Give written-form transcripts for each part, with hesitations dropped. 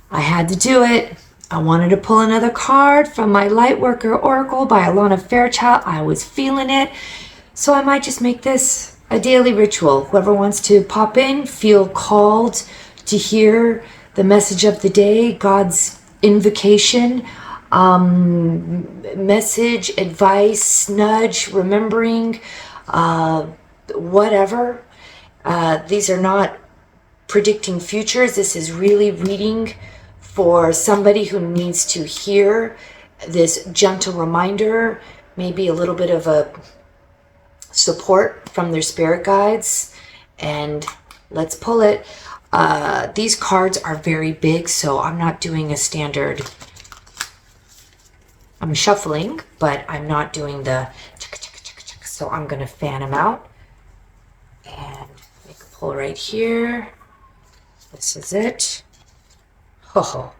I had to do it. I wanted to pull another card from my Lightworker Oracle by Alana Fairchild. I was feeling it. So I might just make this a daily ritual. Whoever wants to pop in, feel called to hear the message of the day, God's invocation, message, advice, nudge, remembering, whatever. These are not predicting futures. This is really reading for somebody who needs to hear this gentle reminder, maybe a little bit of a support from their spirit guides. And let's pull it. These cards are very big, so I'm not doing a standard. I'm shuffling, but I'm not doing the so I'm going to fan them out and make a pull right here. This is it. Oh,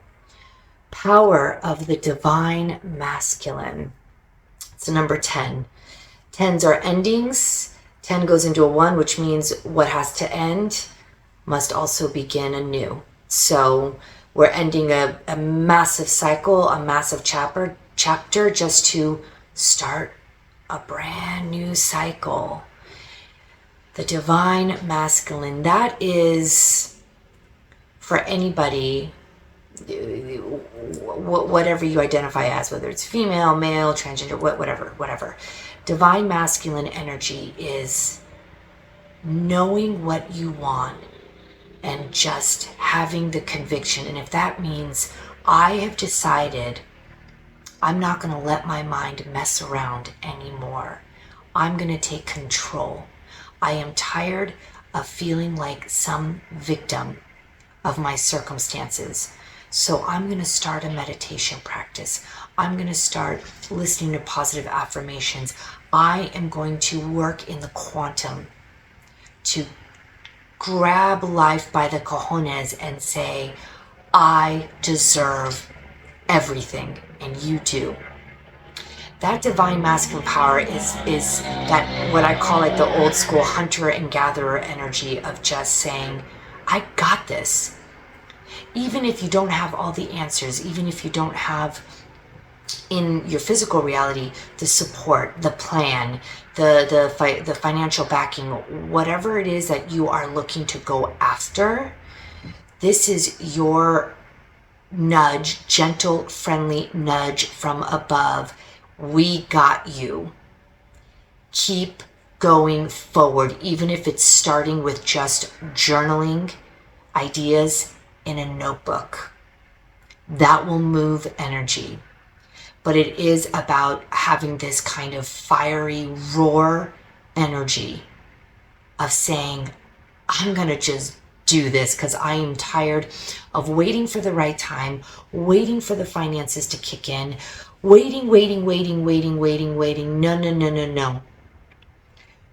power of the divine masculine. It's a number 10. 10s are endings. 10 goes into a 1, which means what has to end must also begin anew. So we're ending a massive cycle, a massive chapter just to start a brand new cycle. The divine masculine, that is for anybody, whatever you identify as, whether it's female, male, transgender, whatever. Divine masculine energy is knowing what you want and just having the conviction. And if that means I have decided I'm not going to let my mind mess around anymore, I'm going to take control. I am tired of feeling like some victim of my circumstances. So I'm going to start a meditation practice. I'm going to start listening to positive affirmations. I am going to work in the quantum to grab life by the cojones and say, I deserve everything, and you do. That divine masculine power is that, what I call it, the old school hunter and gatherer energy of just saying, I got this. Even if you don't have all the answers, even if you don't have in your physical reality the support, the plan, the financial backing, whatever it is that you are looking to go after, this is your nudge, gentle, friendly nudge from above. We got you. Keep going forward, even if it's starting with just journaling ideas in a notebook. That will move energy. But it is about having this kind of fiery roar energy of saying, I'm going to just do this because I am tired of waiting for the right time, waiting for the finances to kick in, waiting. No.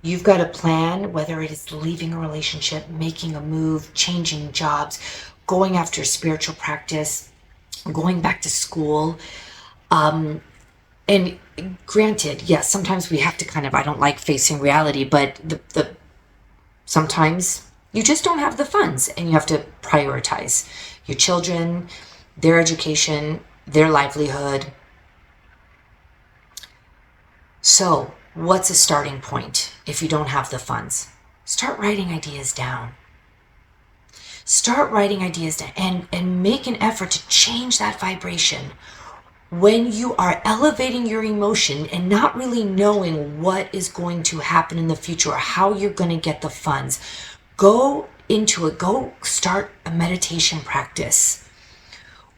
You've got a plan, whether it is leaving a relationship, making a move, changing jobs, going after a spiritual practice, going back to school. And granted, yes, sometimes we have to kind of, I don't like facing reality, but sometimes you just don't have the funds and you have to prioritize your children, their education, their livelihood. So what's a starting point if you don't have the funds? Start writing ideas down. Start writing ideas down and make an effort to change that vibration. When you are elevating your emotion and not really knowing what is going to happen in the future or how you're going to get the funds, go into it. Go start a meditation practice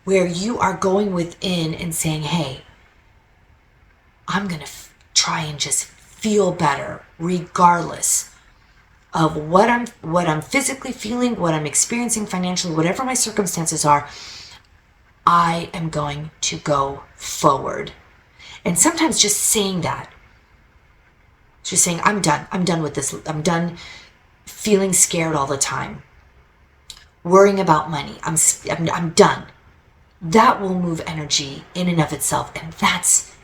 where you are going within and saying, hey, I'm going to try and just feel better regardless of what I'm physically feeling, what I'm experiencing financially, whatever my circumstances are. I am going to go forward. And sometimes just saying that, just saying, I'm done with this. I'm done feeling scared all the time, worrying about money. I'm done. That will move energy in and of itself. And that's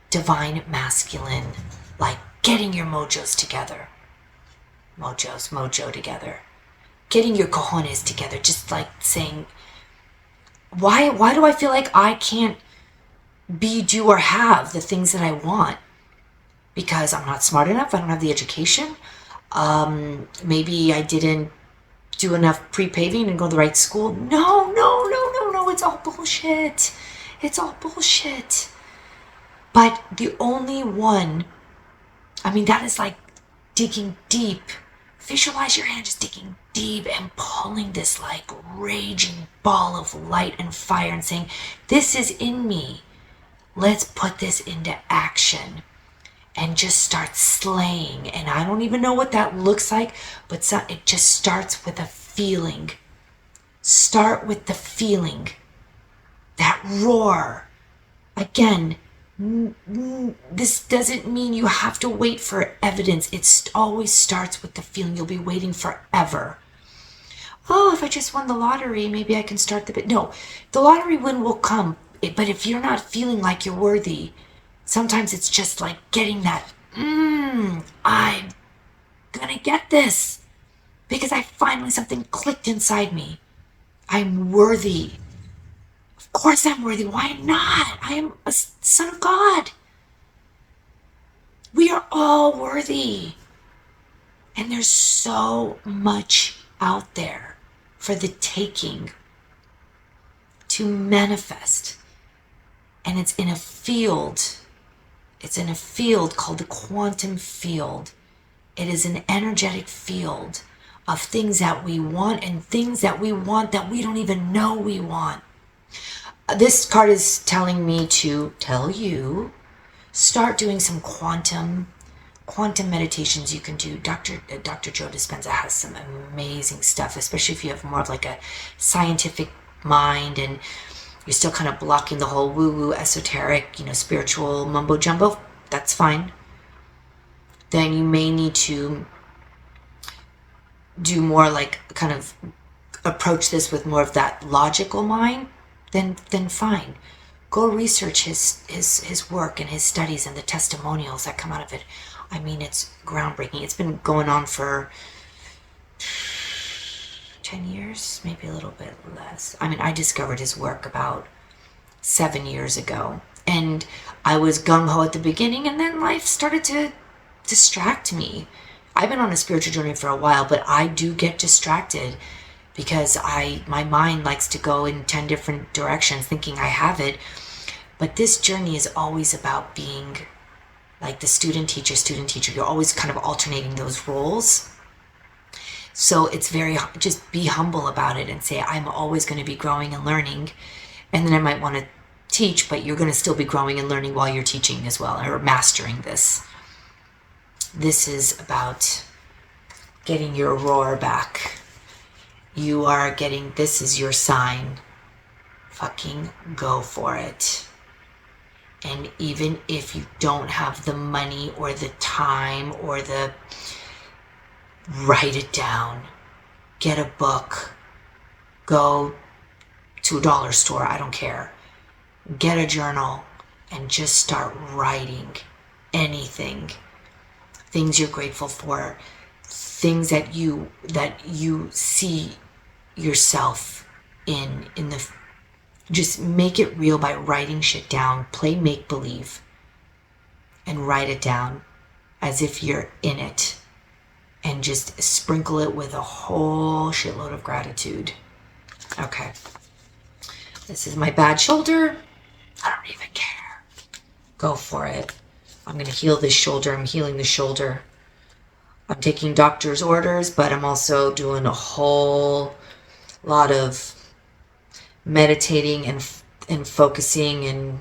divine masculine, like getting your mojos together. Mojo together. Getting your cojones together, just like saying, Why do I feel like I can't be, do, or have the things that I want? Because I'm not smart enough. I don't have the education. Maybe I didn't do enough pre-paving and go to the right school. No, no, no, no, no. It's all bullshit. It's all bullshit. But the only one, I mean, that is like digging deep. Visualize your hand just digging deep and pulling this like raging ball of light and fire and saying, this is in me. Let's put this into action and just start slaying. And I don't even know what that looks like, but it just starts with a feeling. Start with the feeling. That roar. Again, this doesn't mean you have to wait for evidence. It always starts with the feeling. You'll be waiting forever. Oh, if I just won the lottery, maybe I can start the bit. No, the lottery win will come. But if you're not feeling like you're worthy, sometimes it's just like getting that, I'm gonna get this because something clicked inside me. I'm worthy. Of course I'm worthy. Why not? I am a son of God. We are all worthy. And there's so much out there for the taking to manifest. And it's in a field. It's in a field called the quantum field. It is an energetic field of things that we want and things that we want that we don't even know we want. This card is telling me to tell you, start doing some quantum meditations you can do. Dr. Joe Dispenza has some amazing stuff, especially if you have more of like a scientific mind and you're still kind of blocking the whole woo-woo, esoteric, spiritual mumbo jumbo. That's fine. Then you may need to do more like kind of approach this with more of that logical mind. Then fine. Go research his work and his studies and the testimonials that come out of it. I mean, it's groundbreaking. It's been going on for 10 years, maybe a little bit less. I mean, I discovered his work about 7 years ago, and I was gung-ho at the beginning, and then life started to distract me. I've been on a spiritual journey for a while, but I do get distracted because my mind likes to go in 10 different directions thinking I have it. But this journey is always about being like the student teacher. You're always kind of alternating those roles. So it's just be humble about it and say, I'm always going to be growing and learning. And then I might want to teach, but you're going to still be growing and learning while you're teaching as well, or mastering this. This is about getting your roar back. This is your sign. Fucking go for it. And even if you don't have the money or the time or write it down. Get a book. Go to a dollar store. I don't care. Get a journal and just start writing anything. Things you're grateful for. Things that you see yourself in the. Just make it real by writing shit down. Play make-believe and write it down as if you're in it. And just sprinkle it with a whole shitload of gratitude. Okay. This is my bad shoulder. I don't even care. Go for it. I'm going to heal this shoulder. I'm healing the shoulder. I'm taking doctor's orders, but I'm also doing a whole lot of meditating and focusing and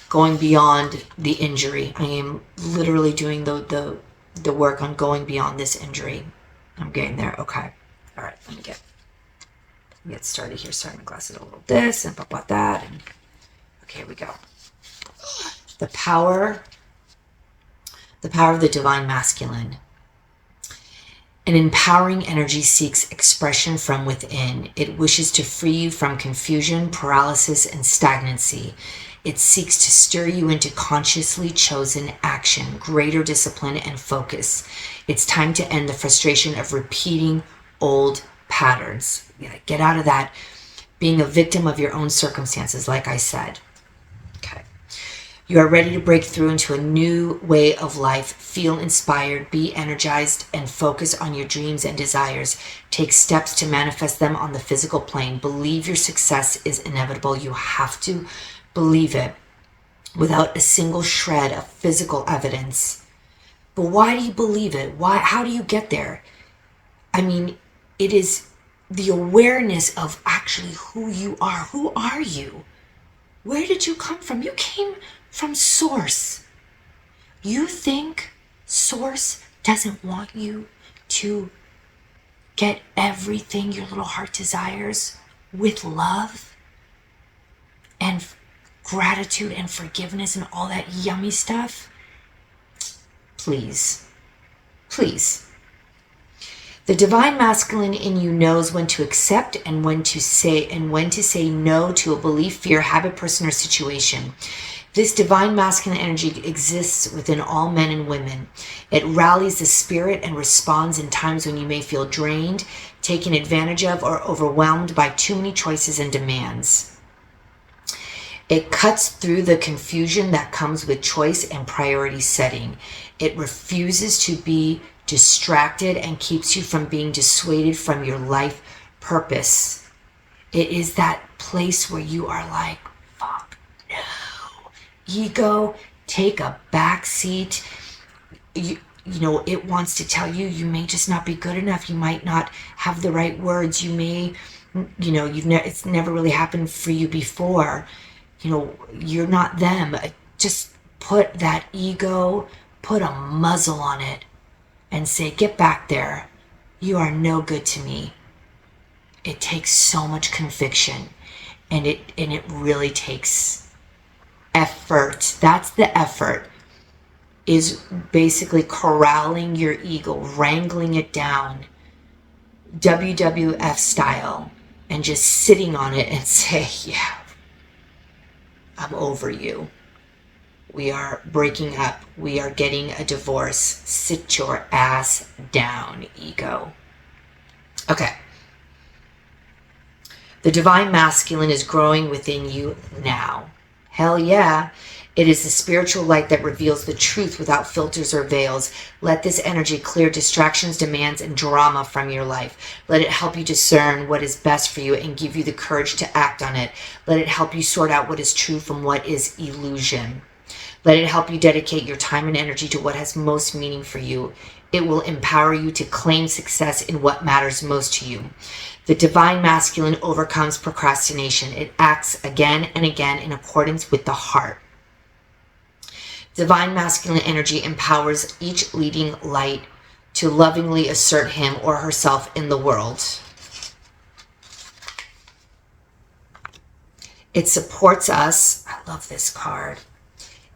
going beyond the injury. I am literally doing the work on going beyond this injury. I'm getting there. Okay. All right. Let me get started here. Sorry, my glasses are a little this and about that. And okay, here we go. The power of the divine masculine. An empowering energy seeks expression from within. It wishes to free you from confusion, paralysis, and stagnancy. It seeks to stir you into consciously chosen action, greater discipline, and focus. It's time to end the frustration of repeating old patterns. Get out of that being a victim of your own circumstances, like I said. Okay. You are ready to break through into a new way of life. Feel inspired, be energized, and focus on your dreams and desires. Take steps to manifest them on the physical plane. Believe your success is inevitable. You have to believe it without a single shred of physical evidence. But why do you believe it? How do you get there? I mean, it is the awareness of actually who you are. Who are you? Where did you come from? You came from Source. You think Source doesn't want you to get everything your little heart desires with love and gratitude and forgiveness and all that yummy stuff? Please. Please. The divine masculine in you knows when to accept and when to say no to a belief, fear, habit, person, or situation. This divine masculine energy exists within all men and women. It rallies the spirit and responds in times when you may feel drained, taken advantage of, or overwhelmed by too many choices and demands. It cuts through the confusion that comes with choice and priority setting. It refuses to be distracted and keeps you from being dissuaded from your life purpose. It is that place where you are like, fuck no. Ego, take a back seat. You know, it wants to tell you, you may just not be good enough. You might not have the right words. You may, it's never really happened for you before. You're not them. Just put that ego, put a muzzle on it and say, get back there. You are no good to me. It takes so much conviction, and it really takes effort. That's the effort, is basically corralling your ego, wrangling it down, WWF style, and just sitting on it and say, yeah, I'm over you. We are breaking up. We are getting a divorce. Sit your ass down, ego. Okay. The divine masculine is growing within you now. Hell yeah. It is the spiritual light that reveals the truth without filters or veils. Let this energy clear distractions, demands, and drama from your life. Let it help you discern what is best for you and give you the courage to act on it. Let it help you sort out what is true from what is illusion. Let it help you dedicate your time and energy to what has most meaning for you. It will empower you to claim success in what matters most to you. The divine masculine overcomes procrastination. It acts again and again in accordance with the heart. Divine masculine energy empowers each leading light to lovingly assert him or herself in the world. It supports us. I love this card.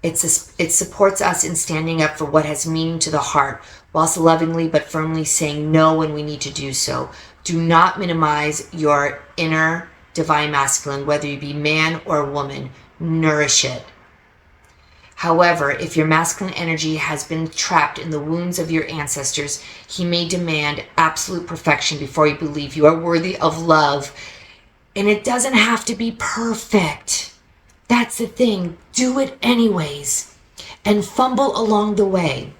It supports us in standing up for what has meaning to the heart, whilst lovingly but firmly saying no when we need to do so. Do not minimize your inner divine masculine, whether you be man or woman. Nourish it. However, if your masculine energy has been trapped in the wounds of your ancestors, he may demand absolute perfection before you believe you are worthy of love. And it doesn't have to be perfect. That's the thing. Do it anyways. And fumble along the way.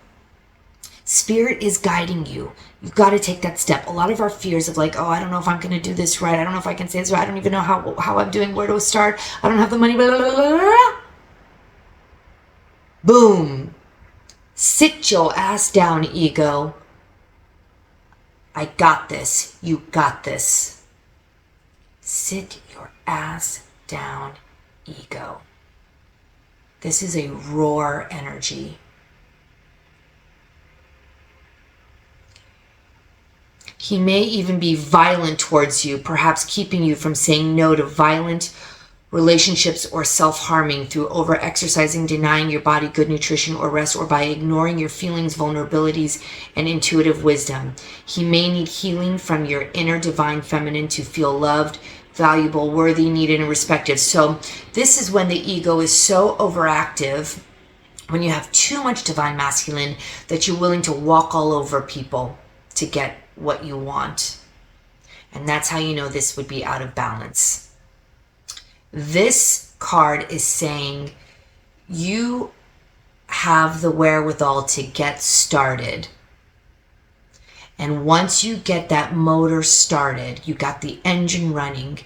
Spirit is guiding you. You've got to take that step. A lot of our fears of like, oh, I don't know if I'm going to do this right. I don't know if I can say this right. I don't even know how I'm doing, where to start. I don't have the money. Blah, blah, blah, blah. Boom. Sit your ass down, ego. I got this. You got this. Sit your ass down, ego. This is a roar energy. He may even be violent towards you, perhaps keeping you from saying no to violent relationships or self-harming through over-exercising, denying your body good nutrition or rest, or by ignoring your feelings, vulnerabilities, and intuitive wisdom. He may need healing from your inner divine feminine to feel loved, valuable, worthy, needed, and respected. So this is when the ego is so overactive, when you have too much divine masculine, that you're willing to walk all over people to get what you want. And that's how you know this would be out of balance. This card is saying you have the wherewithal to get started. And once you get that motor started, you got the engine running,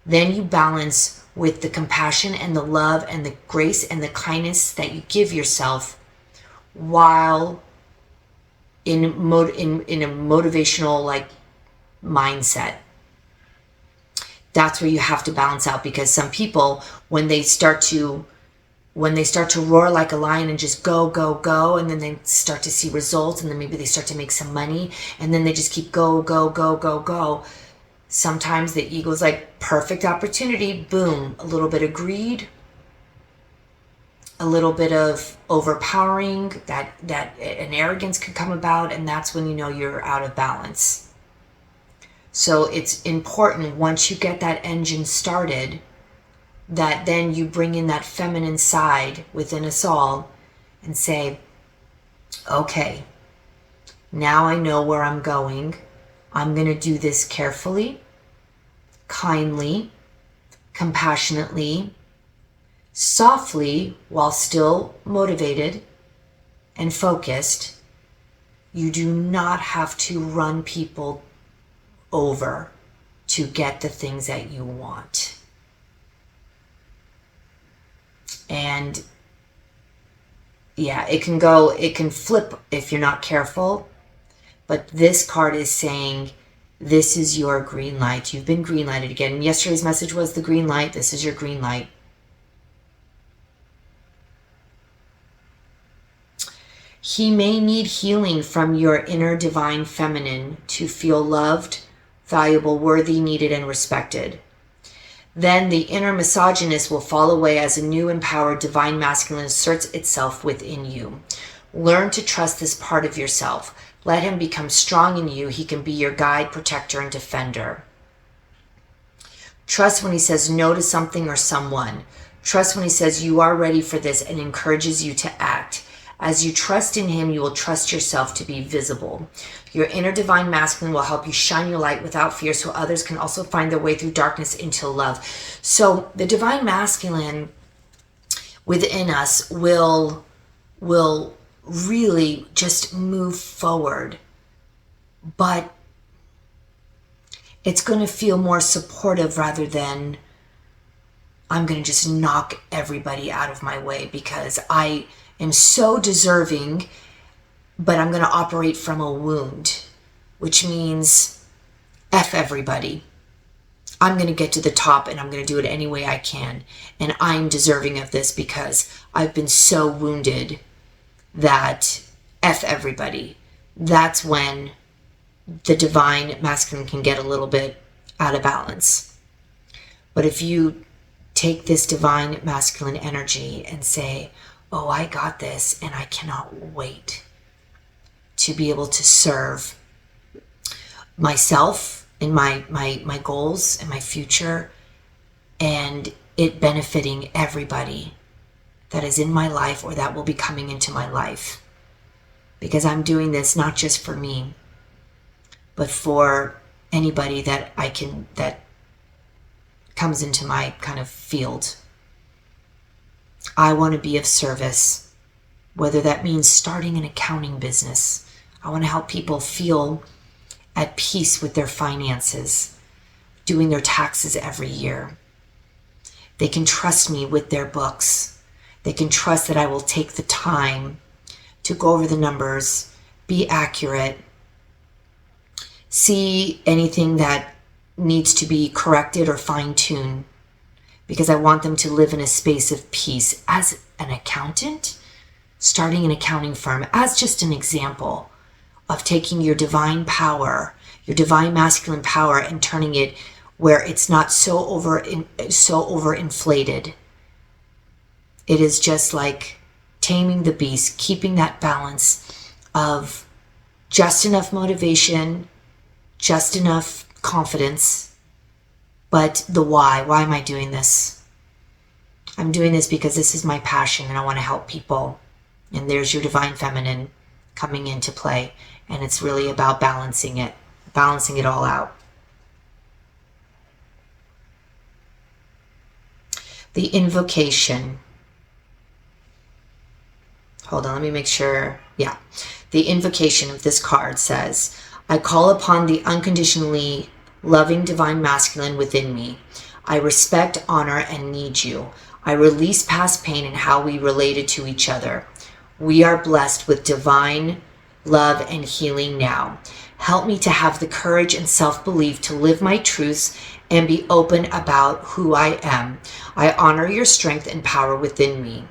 then you balance with the compassion and the love and the grace and the kindness that you give yourself while in a motivational like mindset. That's where you have to balance out, because some people, when they start to roar like a lion and just go, go, go, and then they start to see results, and then maybe they start to make some money, and then they just keep go, go, go, go, go. Sometimes the ego's like, perfect opportunity, boom, a little bit of greed, a little bit of overpowering, that an arrogance could come about, and that's when you know you're out of balance. So it's important, once you get that engine started, that then you bring in that feminine side within us all and say, okay, now I know where I'm going. I'm going to do this carefully, kindly, compassionately, softly, while still motivated and focused. You do not have to run people over to get the things that you want. And yeah, it can flip if you're not careful. But this card is saying, this is your green light. You've been green lighted again. Yesterday's message was the green light. This is your green light. He may need healing from your inner divine feminine to feel loved, valuable, worthy, needed, and respected. Then the inner misogynist will fall away as a new empowered divine masculine asserts itself within you. Learn to trust this part of yourself. Let him become strong in you. He can be your guide, protector, and defender. Trust when he says no to something or someone. Trust when he says you are ready for this and encourages you to act. As you trust in him, you will trust yourself to be visible. Your inner divine masculine will help you shine your light without fear, so others can also find their way through darkness into love. So the divine masculine within us will really just move forward, but it's going to feel more supportive rather than I'm going to just knock everybody out of my way because I am so deserving, but I'm going to operate from a wound, which means F everybody. I'm going to get to the top and I'm going to do it any way I can. And I'm deserving of this because I've been so wounded that F everybody. That's when the divine masculine can get a little bit out of balance. But if you take this divine masculine energy and say, oh, I got this, and I cannot wait to be able to serve myself and my goals and my future, and it benefiting everybody that is in my life or that will be coming into my life. Because I'm doing this not just for me, but for anybody that comes into my kind of field. I want to be of service, whether that means starting an accounting business. I want to help people feel at peace with their finances, doing their taxes every year. They can trust me with their books. They can trust that I will take the time to go over the numbers, be accurate, see anything that needs to be corrected or fine-tuned, because I want them to live in a space of peace. As an accountant, starting an accounting firm, as just an example of taking your divine power, your divine masculine power, and turning it where it's not so overinflated. It is just like taming the beast, keeping that balance of just enough motivation, just enough confidence, but the why am I doing this? I'm doing this because this is my passion and I want to help people. And there's your divine feminine coming into play. And it's really about balancing it all out. The invocation. Hold on, let me make sure. Yeah. The invocation of this card says, I call upon the unconditionally loving divine masculine within me. I respect, honor, and need you. I release past pain and how we related to each other. We are blessed with divine love and healing now. Help me to have the courage and self-belief to live my truths and be open about who I am. I honor your strength and power within me.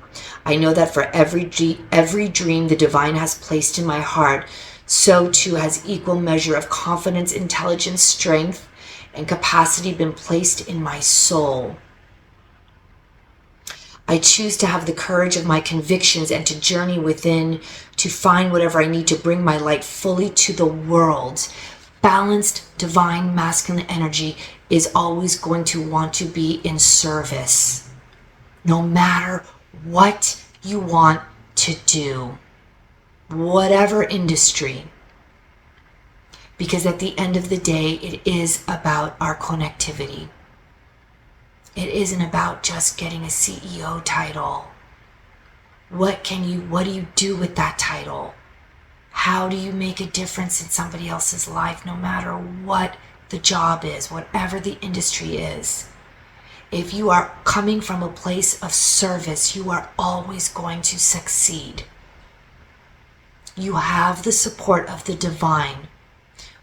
I know that for every dream the divine has placed in my heart, so too has equal measure of confidence, intelligence, strength, and capacity been placed in my soul. I choose to have the courage of my convictions and to journey within to find whatever I need to bring my light fully to the world. Balanced divine masculine energy is always going to want to be in service, no matter what you want to do, whatever industry. Because at the end of the day, it is about our connectivity. It isn't about just getting a CEO title. What do you do with that title? How do you make a difference in somebody else's life, no matter what the job is, whatever the industry is? If you are coming from a place of service, you are always going to succeed. You have the support of the divine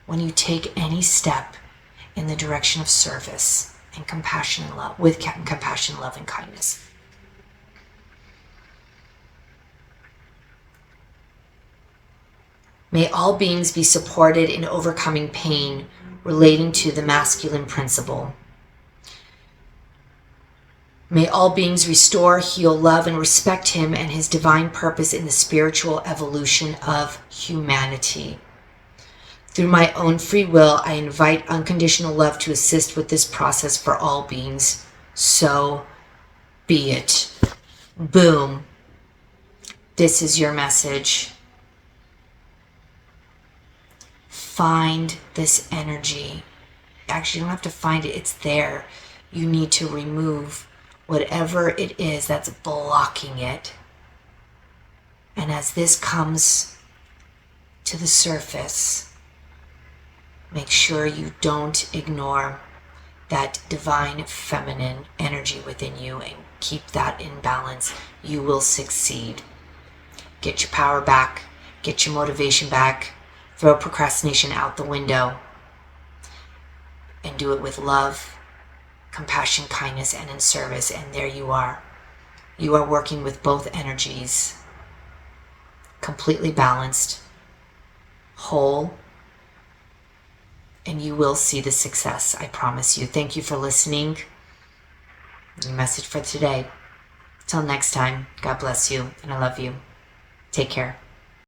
when you take any step in the direction of service and compassion and love, with compassion, love, and kindness. May all beings be supported in overcoming pain relating to the masculine principle. May all beings restore, heal, love, and respect him and his divine purpose in the spiritual evolution of humanity. Through my own free will, I invite unconditional love to assist with this process for all beings. So be it. Boom. This is your message. Find this energy. Actually, you don't have to find it. It's there. You need to remove whatever it is that's blocking it. And as this comes to the surface, make sure you don't ignore that divine feminine energy within you and keep that in balance. You will succeed. Get your power back. Get your motivation back. Throw procrastination out the window. And do it with love, compassion, kindness, and in service. And there you are. You are working with both energies. Completely balanced. Whole. And you will see the success, I promise you. Thank you for listening. Your message for today. Till next time, God bless you, and I love you. Take care.